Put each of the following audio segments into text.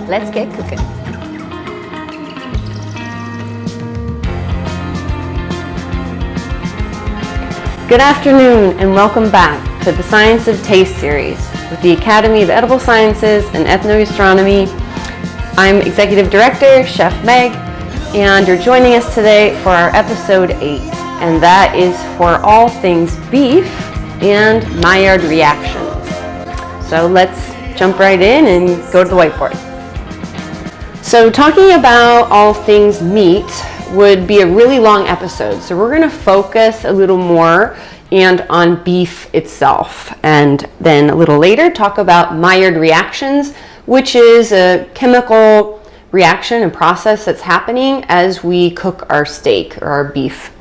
Let's get cooking. Good afternoon and welcome back to the Science of Taste series with the Academy of Edible Sciences and Ethno-gastronomy. I'm Executive Director, Chef Meg, and you're joining us today for our episode 8, and that is for all things beef and Maillard reactions. So let's jump right in and go to the whiteboard. So talking about all things meat would be a really long episode, so we're going to focus a little more and on beef itself, and then a little later talk about Maillard reactions, which is a chemical reaction and process that's happening as we cook our steak or our beef.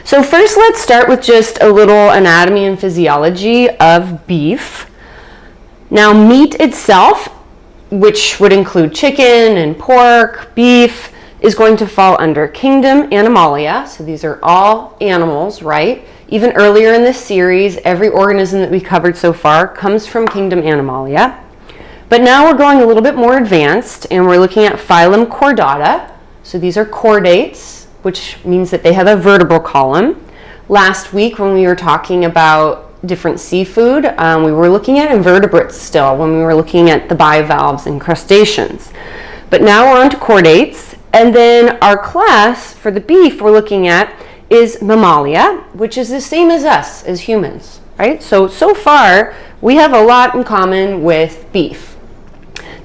So first, let's start with just a little anatomy and physiology of beef. Now, meat itself, which would include chicken and pork, beef, is going to fall under kingdom Animalia. So these are all animals, right? Even earlier in this series, every organism that we covered so far comes from kingdom Animalia. But now we're going a little bit more advanced, and we're looking at phylum Chordata. So these are chordates, which means that they have a vertebral column. Last week, when we were talking about different seafood, we were looking at invertebrates still when we were looking at the bivalves and crustaceans. But now we're on to chordates, and then our class for the beef we're looking at is Mammalia, which is the same as us, as humans, right? So far, we have a lot in common with beef.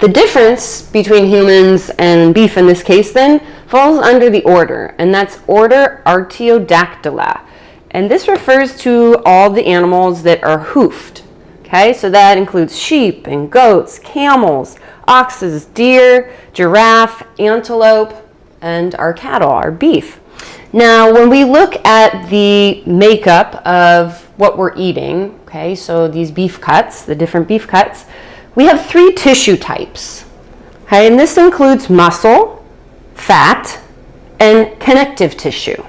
The difference between humans and beef in this case then falls under the order, and that's order Artiodactyla. And this refers to all the animals that are hoofed. Okay, so that includes sheep and goats, camels, oxes, deer, giraffe, antelope, and our cattle, our beef. Now, when we look at the makeup of what we're eating, okay, so these beef cuts, the different beef cuts, we have 3 tissue types. Okay, and this includes muscle, fat, and connective tissue.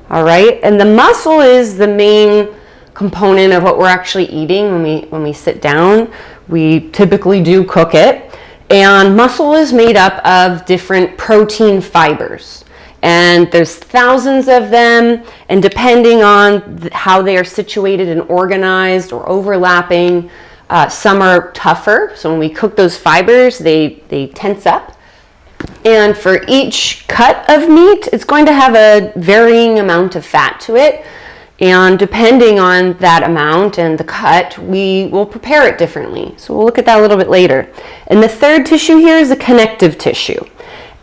All right, and the muscle is the main component of what we're actually eating when we sit down. We typically do cook it, and muscle is made up of different protein fibers, and there's thousands of them, and depending on how they are situated and organized or overlapping, some are tougher. So when we cook those fibers, they tense up. And for each cut of meat, it's going to have a varying amount of fat to it. And depending on that amount and the cut, we will prepare it differently. So we'll look at that a little bit later. And the third tissue here is the connective tissue.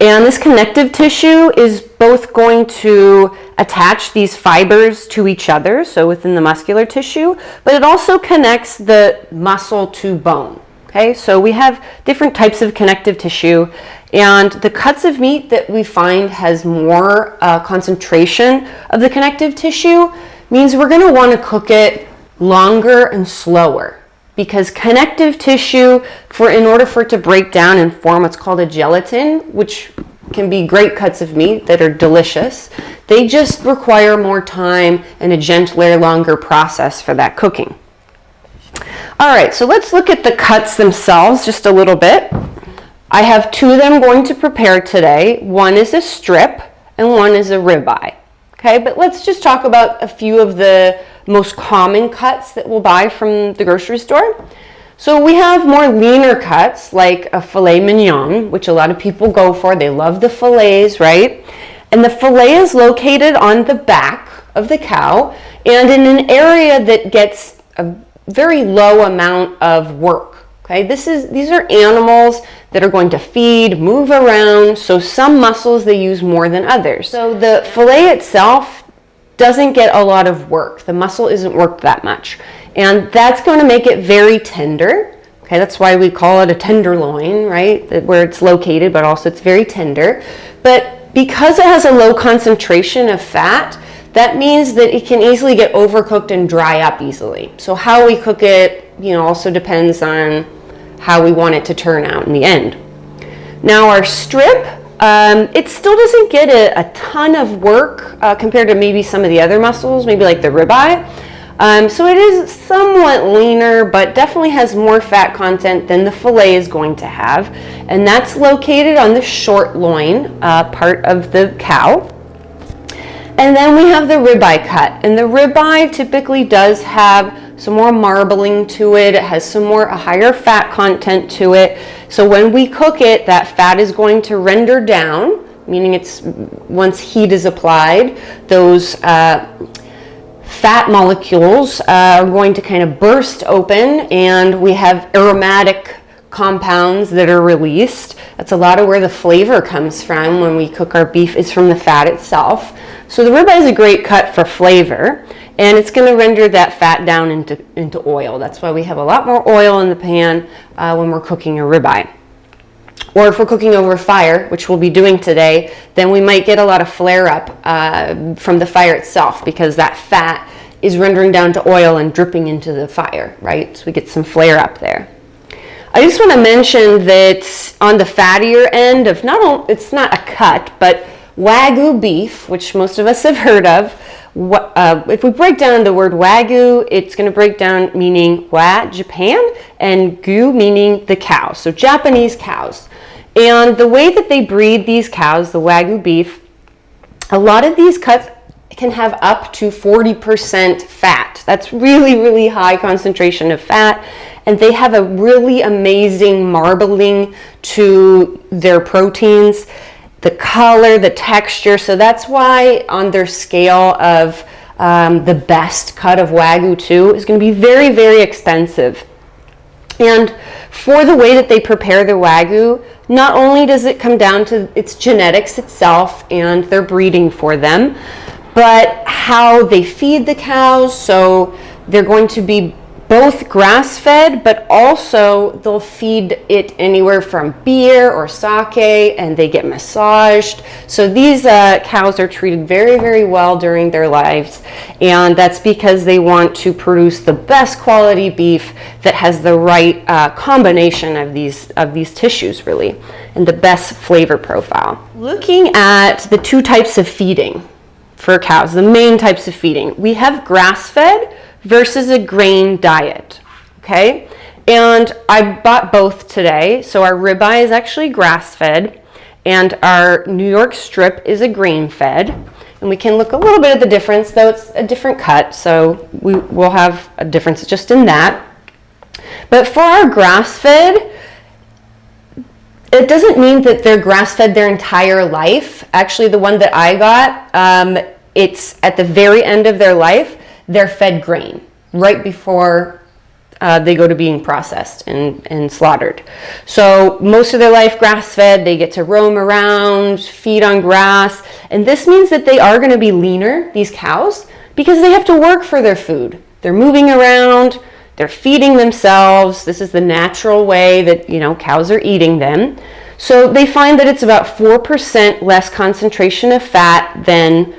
And this connective tissue is both going to attach these fibers to each other, so within the muscular tissue, but it also connects the muscle to bone. Okay, so we have different types of connective tissue, and the cuts of meat that we find has more concentration of the connective tissue means we're going to want to cook it longer and slower, because connective tissue, in order for it to break down and form what's called a gelatin, which can be great cuts of meat that are delicious, they just require more time and a gentler, longer process for that cooking. All right, so let's look at the cuts themselves just a little bit. I have 2 of them going to prepare today. One is a strip and one is a ribeye. Okay, but let's just talk about a few of the most common cuts that we'll buy from the grocery store. So we have more leaner cuts like a filet mignon, which a lot of people go for. They love the fillets, right? And the fillet is located on the back of the cow and in an area that gets a very low amount of work. Okay, these are animals that are going to feed, move around, so some muscles they use more than others. So the fillet itself doesn't get a lot of work. The muscle isn't worked that much, and that's going to make it very tender. Okay, that's why we call it a tenderloin, right? Where it's located, but also it's very tender. But because it has a low concentration of fat, that means that it can easily get overcooked and dry up easily. So how we cook it, also depends on how we want it to turn out in the end. Now our strip, it still doesn't get a ton of work compared to maybe some of the other muscles, maybe like the ribeye. So it is somewhat leaner, but definitely has more fat content than the fillet is going to have. And that's located on the short loin part of the cow. And then we have the ribeye cut. And the ribeye typically does have some more marbling to it. It has a higher fat content to it. So when we cook it, that fat is going to render down, meaning once heat is applied, those fat molecules are going to kind of burst open, and we have aromatic compounds that are released. That's a lot of where the flavor comes from when we cook our beef, is from the fat itself. So the ribeye is a great cut for flavor, and it's going to render that fat down into oil. That's why we have a lot more oil in the pan when we're cooking a ribeye. Or if we're cooking over fire, which we'll be doing today, then we might get a lot of flare-up from the fire itself, because that fat is rendering down to oil and dripping into the fire, right? So we get some flare-up there. I just want to mention that on the fattier end of, it's not a cut, but Wagyu beef, which most of us have heard of, if we break down the word Wagyu, it's going to break down meaning Wa, Japan, and Gu meaning the cow, so Japanese cows. And the way that they breed these cows, the Wagyu beef, a lot of these cuts can have up to 40% fat. That's really, really high concentration of fat. And they have a really amazing marbling to their proteins, the color, the texture. So that's why on their scale of the best cut of Wagyu 2 is going to be very, very expensive. And for the way that they prepare the Wagyu, not only does it come down to its genetics itself and their breeding for them, but how they feed the cows. So they're going to be both grass-fed, but also they'll feed it anywhere from beer or sake, and they get massaged. So these cows are treated very, very well during their lives, and that's because they want to produce the best quality beef that has the right combination of these tissues, really, and the best flavor profile. Looking at the two types of feeding for cows, the main types of feeding, we have grass-fed versus a grain diet, okay? And I bought both today. So our ribeye is actually grass-fed, and our New York strip is a grain-fed. And we can look a little bit at the difference, though it's a different cut, so we'll have a difference just in that. But for our grass-fed, it doesn't mean that they're grass-fed their entire life. Actually, the one that I got, it's at the very end of their life, they're fed grain right before they go to being processed and slaughtered. So most of their life grass-fed, they get to roam around, feed on grass, and this means that they are going to be leaner, these cows, because they have to work for their food. They're moving around, they're feeding themselves. This is the natural way that, cows are eating them. So they find that it's about 4% less concentration of fat than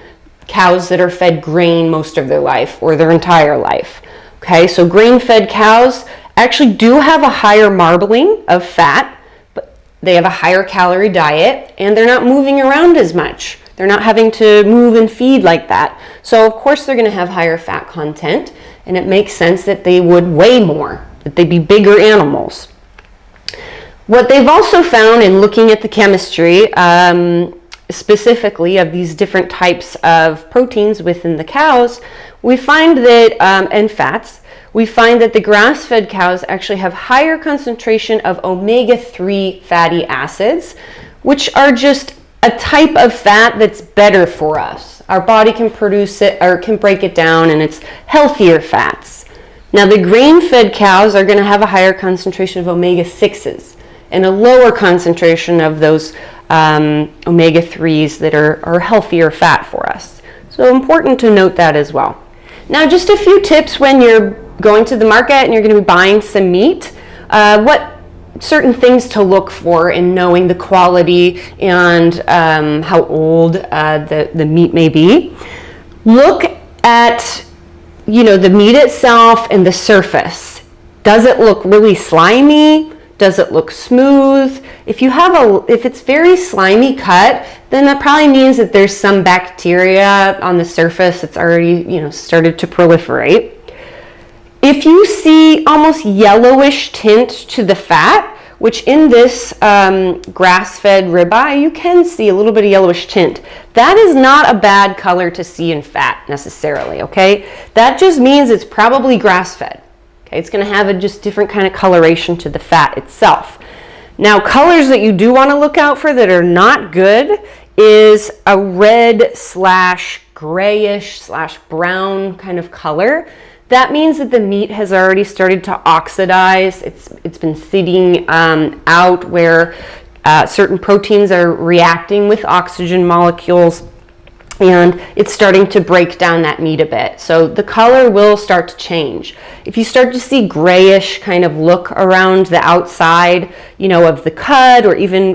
cows that are fed grain most of their life or their entire life. Okay, so grain-fed cows actually do have a higher marbling of fat, but they have a higher calorie diet, and they're not moving around as much. They're not having to move and feed like that. So of course they're going to have higher fat content, and it makes sense that they would weigh more, that they'd be bigger animals. What they've also found in looking at the chemistry, specifically of these different types of proteins within the cows, we find that, and fats, we find that the grass-fed cows actually have higher concentration of omega-3 fatty acids, which are just a type of fat that's better for us. Our body can produce it or can break it down, and it's healthier fats. Now the grain-fed cows are going to have a higher concentration of omega-6s and a lower concentration of those omega-3s that are healthier fat for us. So important to note that as well. Now just a few tips when you're going to the market and you're going to be buying some meat. What certain things to look for in knowing the quality and how old the meat may be. Look at the meat itself and the surface. Does it look really slimy? Does it look smooth? If it's very slimy cut, then that probably means that there's some bacteria on the surface that's already started to proliferate. If you see almost yellowish tint to the fat, which in this grass-fed ribeye, you can see a little bit of yellowish tint. That is not a bad color to see in fat necessarily, okay? That just means it's probably grass-fed. Okay, it's gonna have a just different kind of coloration to the fat itself. Now, colors that you do wanna look out for that are not good is a red slash grayish slash brown kind of color. That means that the meat has already started to oxidize. It's been sitting out where certain proteins are reacting with oxygen molecules, and it's starting to break down that meat a bit. So the color will start to change. If you start to see grayish kind of look around the outside, you know, of the cud or even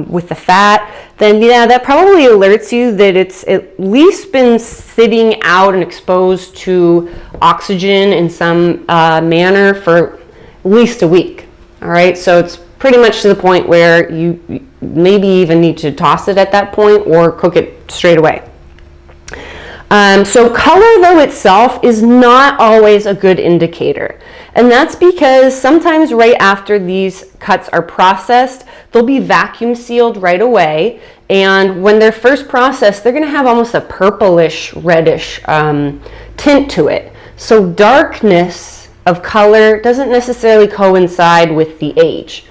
with the fat, then yeah, that probably alerts you that it's at least been sitting out and exposed to oxygen in some manner for at least a week. All right, so it's pretty much to the point where you maybe even need to toss it at that point or cook it straight away. So color though itself is not always a good indicator, and that's because sometimes right after these cuts are processed, they'll be vacuum sealed right away, and when they're first processed, they're going to have almost a purplish reddish tint to it. So darkness of color doesn't necessarily coincide with the age,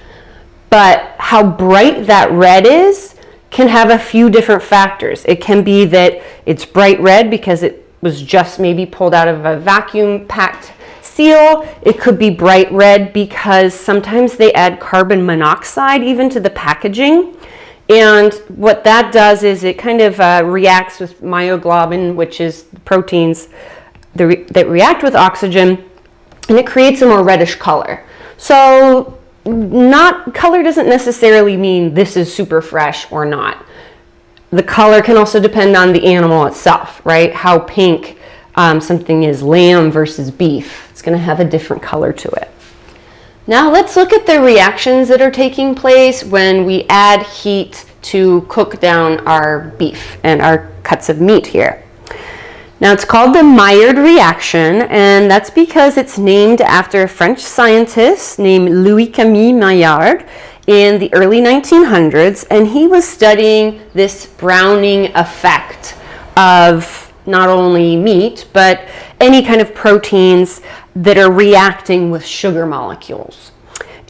but how bright that red is can have a few different factors. It can be that it's bright red because it was just maybe pulled out of a vacuum packed seal. It could be bright red because sometimes they add carbon monoxide even to the packaging. And what that does is it kind of reacts with myoglobin, which is proteins that react with oxygen, and it creates a more reddish color. So color doesn't necessarily mean this is super fresh or not. The color can also depend on the animal itself, right? How pink something is, lamb versus beef. It's going to have a different color to it. Now let's look at the reactions that are taking place when we add heat to cook down our beef and our cuts of meat here. Now it's called the Maillard reaction, and that's because it's named after a French scientist named Louis-Camille Maillard in the early 1900s, and he was studying this browning effect of not only meat, but any kind of proteins that are reacting with sugar molecules.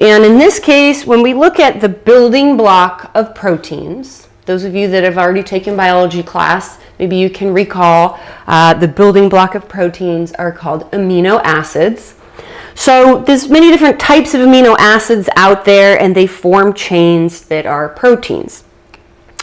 And in this case, when we look at the building block of proteins, those of you that have already taken biology class, maybe you can recall the building block of proteins are called amino acids. So there's many different types of amino acids out there, and they form chains that are proteins.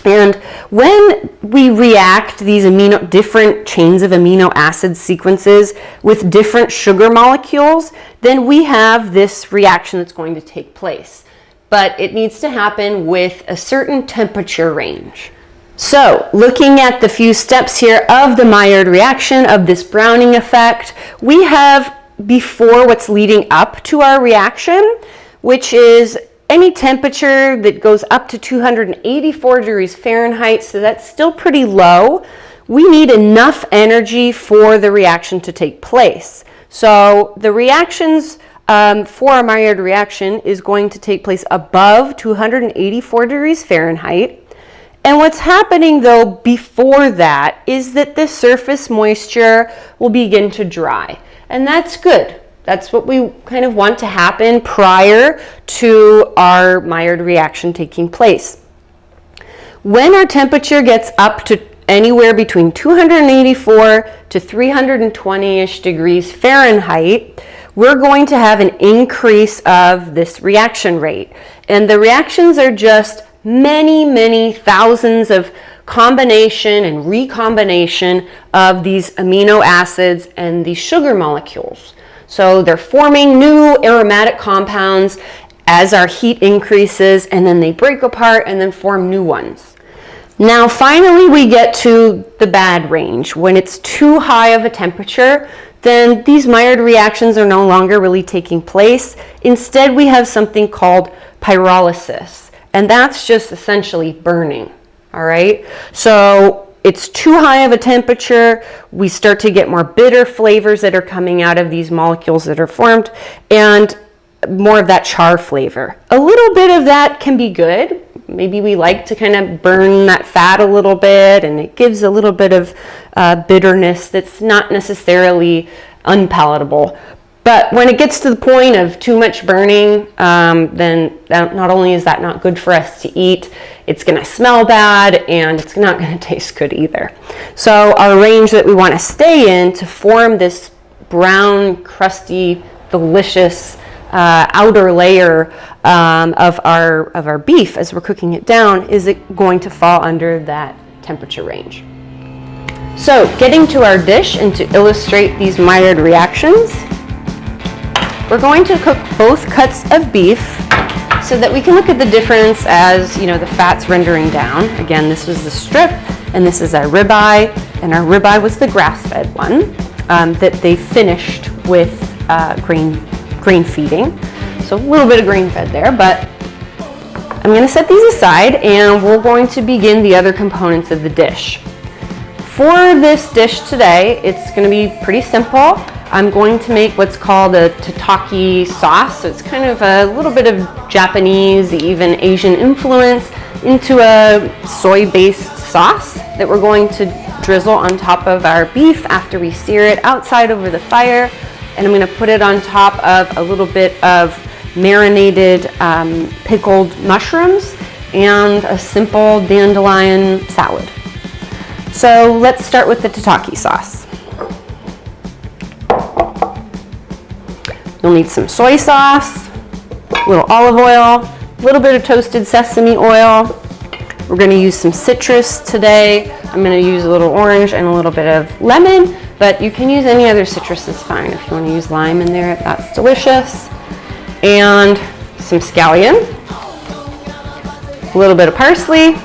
And when we react these different chains of amino acid sequences with different sugar molecules, then we have this reaction that's going to take place. But it needs to happen with a certain temperature range. So, looking at the few steps here of the Maillard reaction, of this browning effect, we have before what's leading up to our reaction, which is any temperature that goes up to 284 degrees Fahrenheit, so that's still pretty low. We need enough energy for the reaction to take place. So the reactions for a Maillard reaction is going to take place above 284 degrees Fahrenheit. And what's happening though before that is that the surface moisture will begin to dry. And that's good. That's what we kind of want to happen prior to our Maillard reaction taking place. When our temperature gets up to anywhere between 284 to 320-ish degrees Fahrenheit, we're going to have an increase of this reaction rate. And the reactions are just many, many thousands of combination and recombination of these amino acids and these sugar molecules. So they're forming new aromatic compounds as our heat increases, and then they break apart and then form new ones. Now finally we get to the bad range. When it's too high of a temperature, then these Maillard reactions are no longer really taking place. Instead, we have something called pyrolysis, and that's just essentially burning. All right, so it's too high of a temperature, we start to get more bitter flavors that are coming out of these molecules that are formed, and more of that char flavor. A little bit of that can be good. Maybe we like to kind of burn that fat a little bit, and it gives a little bit of bitterness that's not necessarily unpalatable. But when it gets to the point of too much burning, then not only is that not good for us to eat, it's going to smell bad and it's not going to taste good either. So our range that we want to stay in to form this brown, crusty, delicious outer layer of our beef as we're cooking it down is it going to fall under that temperature range. So getting to our dish and to illustrate these Maillard reactions, we're going to cook both cuts of beef so that we can look at the difference as, you know, the fat's rendering down. Again, this was the strip and this is our ribeye, and our ribeye was the grass-fed one that they finished with grain feeding. So a little bit of grain fed there, but I'm going to set these aside and we're going to begin the other components of the dish. For this dish today, it's going to be pretty simple. I'm going to make what's called a Tataki sauce. So it's kind of a little bit of Japanese, even Asian influence into a soy-based sauce that we're going to drizzle on top of our beef after we sear it outside over the fire. And I'm going to put it on top of a little bit of marinated pickled mushrooms and a simple dandelion salad. So let's start with the Tataki sauce. You'll need some soy sauce, a little olive oil, a little bit of toasted sesame oil. We're going to use some citrus today. I'm going to use a little orange and a little bit of lemon, but you can use any other citrus is fine. If you want to use lime in there, that's delicious. And some scallion, a little bit of parsley,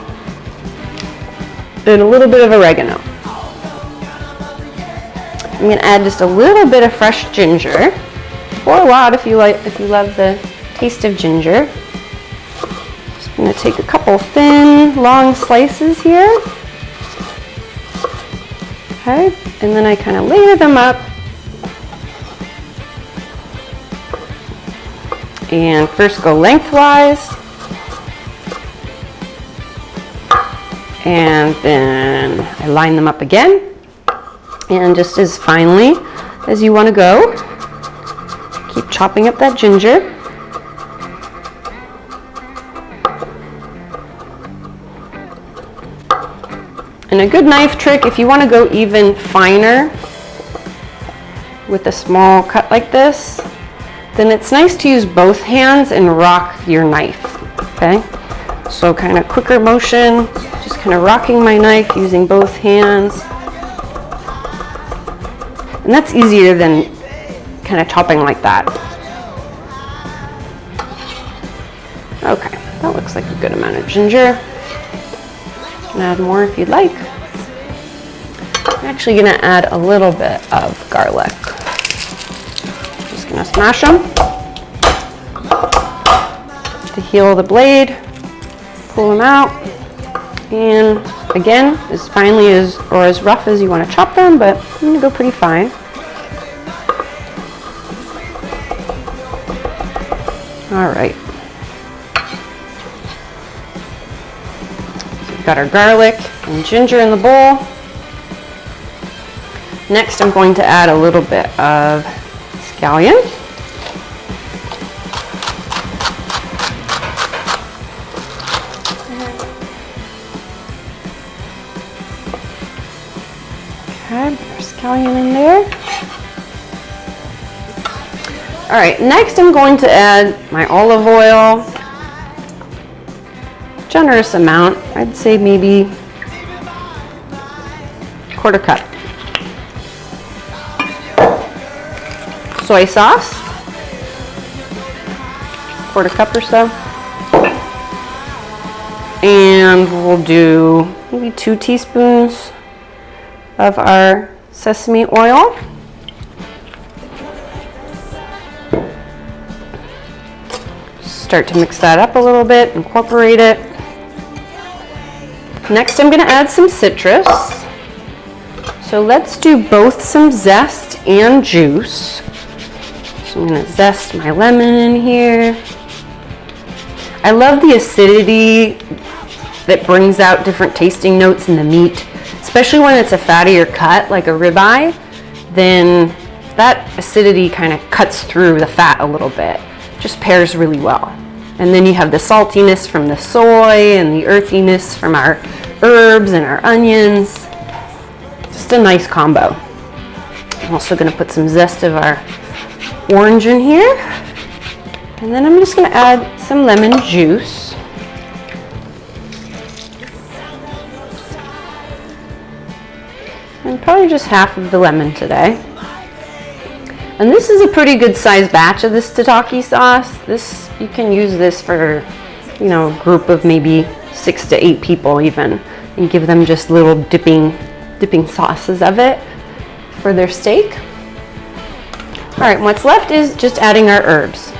and a little bit of oregano. I'm going to add just a little bit of fresh ginger, or a lot if you love the taste of ginger. Just going to take a couple thin, long slices here. Okay, and then I kind of layer them up. And first go lengthwise. And then I line them up again. And just as finely as you want to go, keep chopping up that ginger. And a good knife trick, if you want to go even finer with a small cut like this, then it's nice to use both hands and rock your knife, okay? So kind of quicker motion, just kind of rocking my knife using both hands. And that's easier than kind of chopping like that. Okay, that looks like a good amount of ginger. You can add more if you'd like. I'm actually going to add a little bit of garlic. Just going to smash them to heal the blade. Pull them out. And again, as finely or as rough as you want to chop them, but I'm going to go pretty fine. All right. So we've got our garlic and ginger in the bowl. Next, I'm going to add a little bit of scallion. Okay, there's scallion in there. All right, next I'm going to add my olive oil. Generous amount, I'd say maybe quarter cup. Soy sauce, quarter cup or so. And we'll do maybe 2 teaspoons of our sesame oil. Start to mix that up a little bit, incorporate it. Next, I'm going to add some citrus. So let's do both some zest and juice. So I'm going to zest my lemon in here. I love the acidity that brings out different tasting notes in the meat, especially when it's a fattier cut like a ribeye. Then that acidity kind of cuts through the fat a little bit. Just pairs really well. And then you have the saltiness from the soy and the earthiness from our herbs and our onions. Just a nice combo. I'm also going to put some zest of our orange in here. And then I'm just going to add some lemon juice. And probably just half of the lemon today. And this is a pretty good sized batch of this tataki sauce. You can use this for, a group of maybe 6 to 8 people even, and give them just little dipping sauces of it for their steak. All right, what's left is just adding our herbs.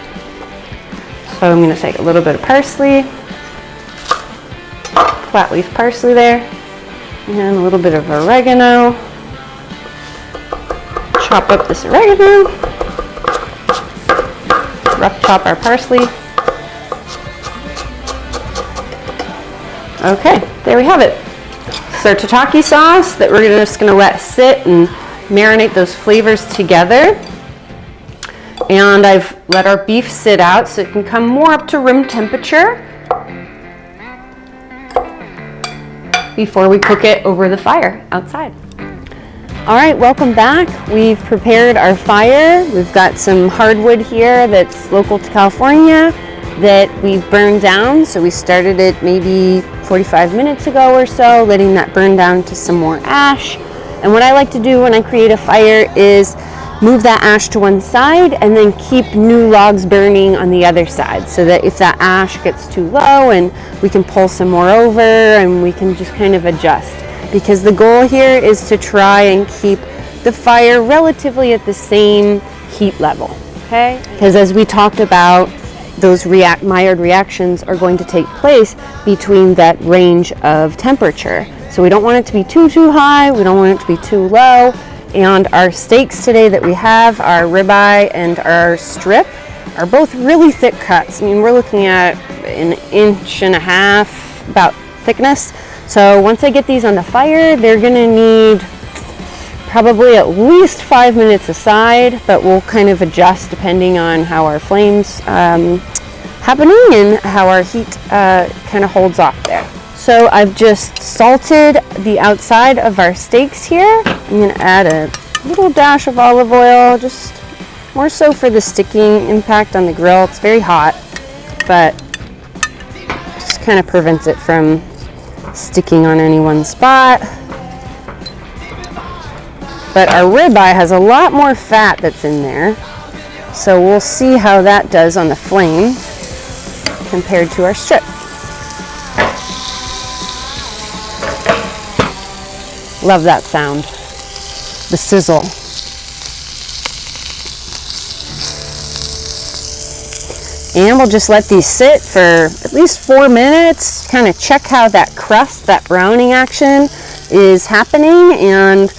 So I'm going to take a little bit of parsley, flat leaf parsley there, and a little bit of oregano. Chop up this oregano, rough chop our parsley. Okay, there we have it. It's our tataki sauce that we're just going to let sit and marinate those flavors together. And I've let our beef sit out so it can come more up to room temperature before we cook it over the fire outside. All right, welcome back. We've prepared our fire. We've got some hardwood here that's local to California that we've burned down. So we started it maybe 45 minutes ago or so, letting that burn down to some more ash. And what I like to do when I create a fire is move that ash to one side and then keep new logs burning on the other side, so that if that ash gets too low, and we can pull some more over and we can just kind of adjust. Because the goal here is to try and keep the fire relatively at the same heat level, okay? Because as we talked about, those Maillard reactions are going to take place between that range of temperature. So we don't want it to be too high, we don't want it to be too low. And our steaks today that we have, our ribeye and our strip, are both really thick cuts. I mean, we're looking at 1.5 inches about thickness. So once I get these on the fire, they're gonna need probably at least 5 minutes aside, but we'll kind of adjust depending on how our flame's happening and how our heat kind of holds off there. So I've just salted the outside of our steaks here. I'm gonna add a little dash of olive oil, just more so for the sticking impact on the grill. It's very hot, but just kind of prevents it from sticking on any one spot. But our ribeye has a lot more fat that's in there, so we'll see how that does on the flame compared to our strip. Love that sound, the sizzle. And we'll just let these sit for at least 4 minutes, kind of check how that crust, that browning action is happening, and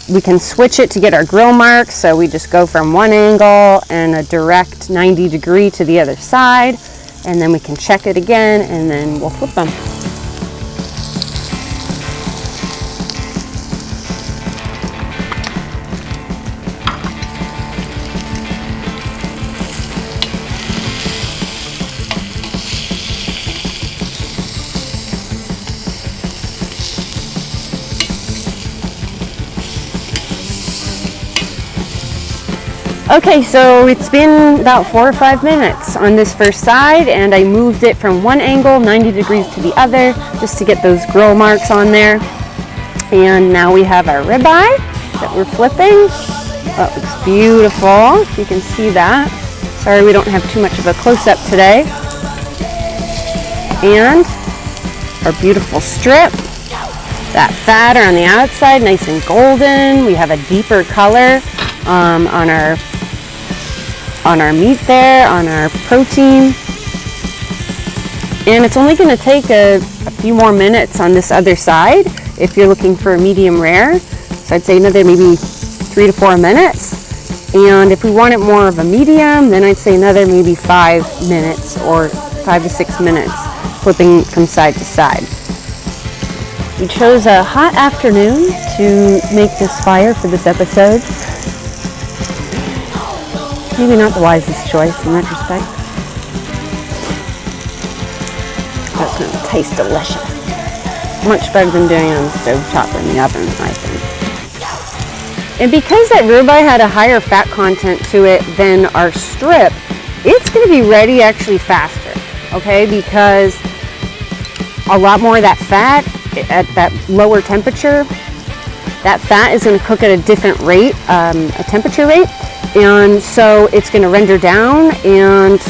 we can switch it to get our grill marks. So we just go from one angle and a direct 90 degree to the other side, and then we can check it again, and then we'll flip them. Okay, so it's been about 4 or 5 minutes on this first side, and I moved it from one angle 90 degrees to the other just to get those grill marks on there. And now we have our ribeye that we're flipping. That looks beautiful, if you can see that. Sorry we don't have too much of a close-up today. And our beautiful strip. That fat on the outside, nice and golden. We have a deeper color on our meat there, on our protein. And it's only going to take a few more minutes on this other side if you're looking for a medium rare. So I'd say another maybe 3 to 4 minutes. And if we want it more of a medium, then I'd say another maybe 5 minutes or 5 to 6 minutes, flipping from side to side. We chose a hot afternoon to make this fire for this episode. Maybe not the wisest choice in retrospect. That's going to taste delicious. Much better than doing it on the stovetop or in the oven, I think. And because that ribeye had a higher fat content to it than our strip, it's going to be ready actually faster, okay? Because a lot more of that fat at that lower temperature, that fat is going to cook at a different rate, a temperature rate, and so it's going to render down, and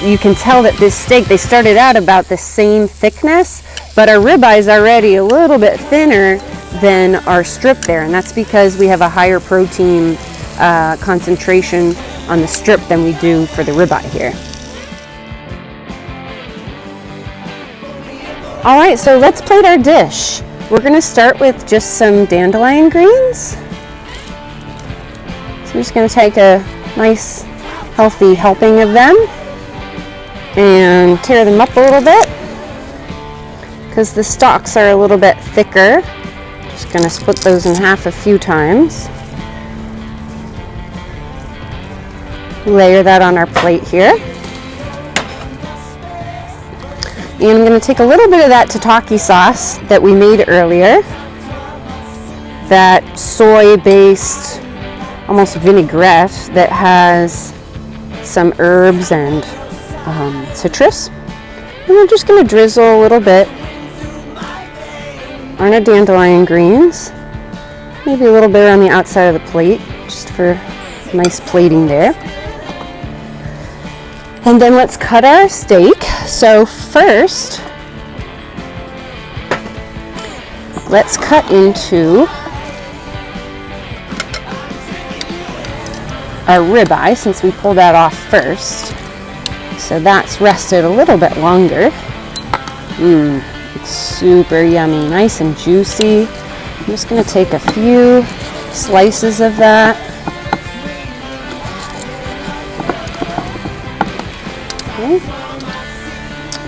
you can tell that this steak, they started out about the same thickness, but our ribeye is already a little bit thinner than our strip there, and that's because we have a higher protein concentration on the strip than we do for the ribeye here. All right, so let's plate our dish. We're gonna start with just some dandelion greens. So I'm just gonna take a nice, healthy helping of them and tear them up a little bit because the stalks are a little bit thicker. Just gonna split those in half a few times. Layer that on our plate here. And I'm going to take a little bit of that tataki sauce that we made earlier, that soy-based, almost vinaigrette that has some herbs and citrus. And we're just going to drizzle a little bit on our dandelion greens, maybe a little bit on the outside of the plate, just for nice plating there. And then let's cut our steak. So first, let's cut into our ribeye since we pulled that off first. So that's rested a little bit longer. It's super yummy, nice and juicy. I'm just gonna take a few slices of that.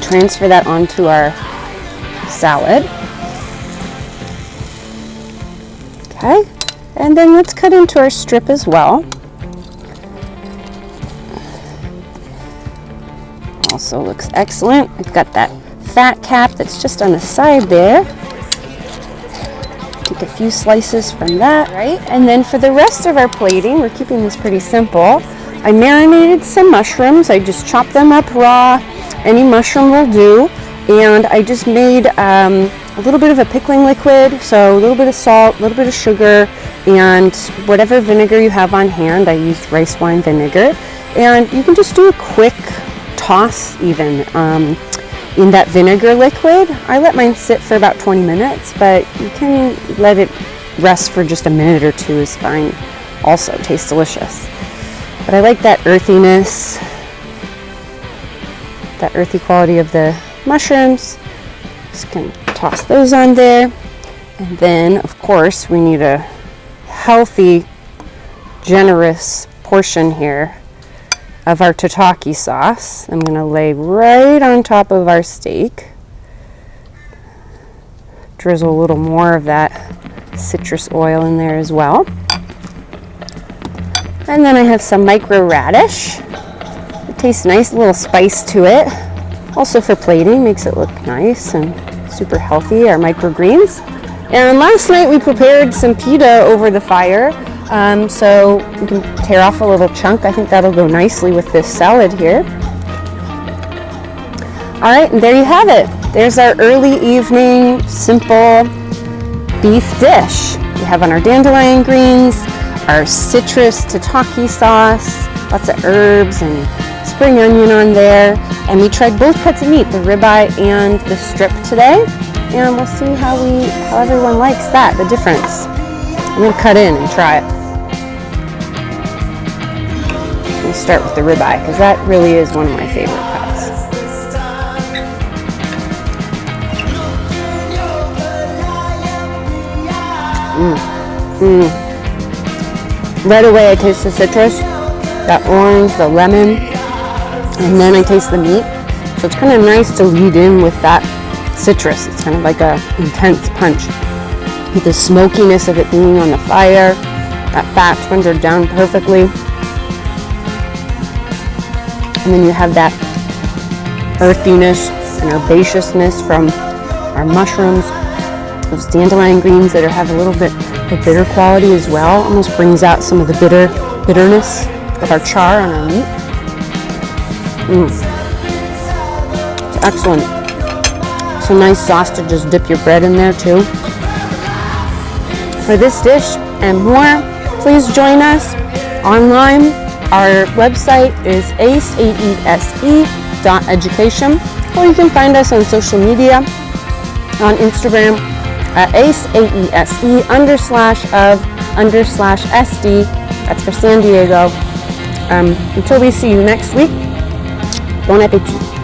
Transfer that onto our salad. Okay, and then let's cut into our strip as well. Also looks excellent. I've got that fat cap that's just on the side there. Take a few slices from that, right? And then for the rest of our plating, we're keeping this pretty simple. I marinated some mushrooms. I just chopped them up raw. Any mushroom will do. And I just made a little bit of a pickling liquid. So a little bit of salt, a little bit of sugar, and whatever vinegar you have on hand. I used rice wine vinegar. And you can just do a quick toss even in that vinegar liquid. I let mine sit for about 20 minutes, but you can let it rest for just a minute or two is fine. Also tastes delicious. But I like that earthiness, that earthy quality of the mushrooms. Just gonna toss those on there. And then, of course, we need a healthy, generous portion here of our tataki sauce. I'm gonna lay right on top of our steak. Drizzle a little more of that citrus oil in there as well. And then I have some micro radish. It tastes nice, a little spice to it. Also for plating, makes it look nice and super healthy, our microgreens. And last night we prepared some pita over the fire. So you can tear off a little chunk. I think that'll go nicely with this salad here. All right, and there you have it. There's our early evening, simple beef dish. We have on our dandelion greens, our citrus tataki sauce, lots of herbs and spring onion on there. And we tried both cuts of meat, the ribeye and the strip today. And we'll see how everyone likes that, the difference. I'm gonna cut in and try it. I'm gonna start with the ribeye because that really is one of my favorite cuts. Right away I taste the citrus, that orange, the lemon, and then I taste the meat. So it's kind of nice to lead in with that citrus. It's kind of like a intense punch. With the smokiness of it being on the fire, that fat's rendered down perfectly. And then you have that earthiness and herbaceousness from our mushrooms, those dandelion greens that have a little bit of bitter quality as well. Almost brings out some of the bitterness of our char on our meat. It's excellent. It's a nice sauce to just dip your bread in there too. For this dish and more, please join us online. Our website is ace.education, or you can find us on social media on Instagram at ace_of_SD. That's for San Diego. Until we see you next week, bon appetit.